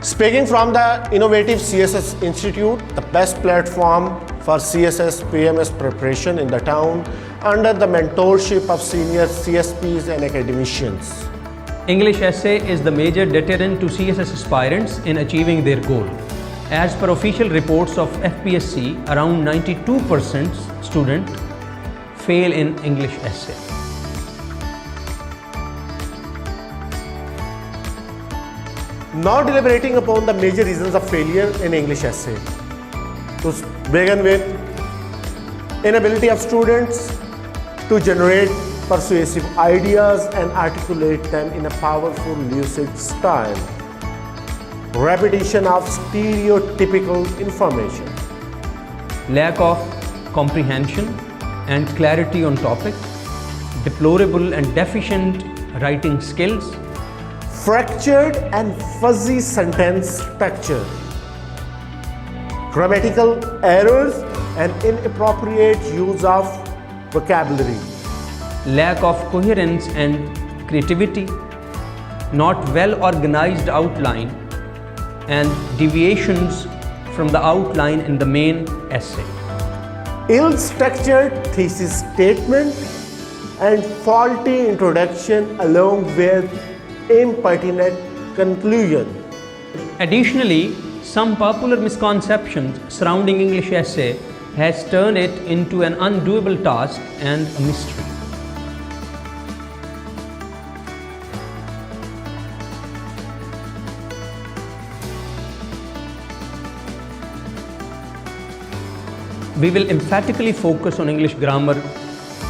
Speaking from the innovative CSS Institute, the best platform for CSS PMS preparation in the town under the mentorship of senior CSPs and academicians. English essay is the major deterrent to CSS aspirants in achieving their goal. As per official reports of FPSC, around 92% students fail in English essay. Now deliberating upon the major reasons of failure in English essay. To begin with, inability of students to generate persuasive ideas and articulate them in a powerful, lucid style. Repetition of stereotypical information. Lack of comprehension and clarity on topic. Deplorable and deficient writing skills. Fractured and fuzzy sentence structure. Grammatical errors and inappropriate use of vocabulary. Lack of coherence and creativity. Not well organized outline and deviations from the outline in the main essay. Ill-structured thesis statement and faulty introduction along with impertinent conclusion. Additionally, some popular misconceptions surrounding English essay has turned it into an undoable task and a mystery. We will emphatically focus on English grammar,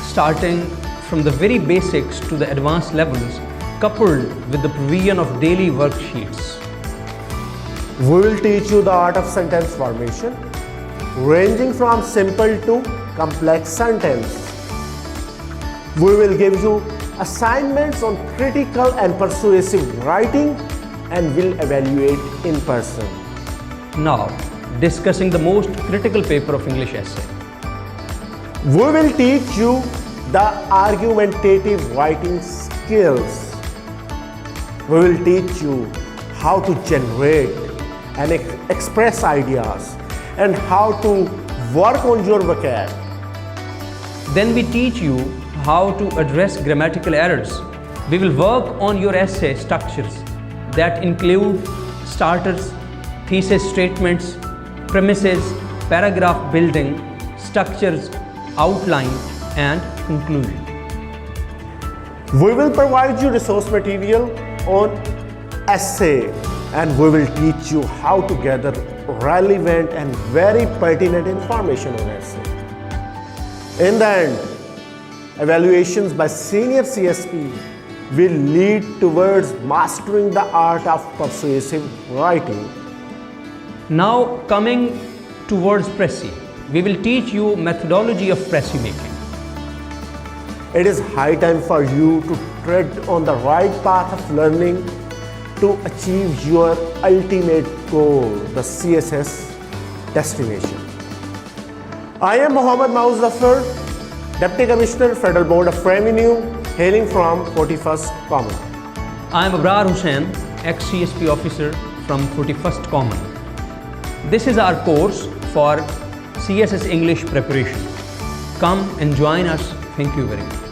starting from the very basics to the advanced levels, coupled with the provision of daily worksheets. We will teach you the art of sentence formation, ranging from simple to complex sentence. We will give you assignments on critical and persuasive writing and will evaluate in person. Now, discussing the most critical paper of English essay. We will teach you the argumentative writing skills. We will teach you how to generate and express ideas and how to work on your vocab. Then we teach you how to address grammatical errors. We will work on your essay structures that include starters, thesis statements, premises, paragraph building, structures, outline, and conclusion. We will provide you resource material on essay and we will teach you how to gather relevant and very pertinent information on essay. In the end, evaluations by senior CSP will lead towards mastering the art of persuasive writing. Now coming towards Pressy, we will teach you methodology of Pressy making. It is high time for you to tread on the right path of learning to achieve your ultimate goal, the CSS destination. I am Mohammad Mauz Zafar, Deputy Commissioner, Federal Board of Revenue, hailing from 41st Common. I am Abrar Hussain, ex-CSP officer from 41st Common. This is our course for CSS English preparation. Come and join us. Thank you very much.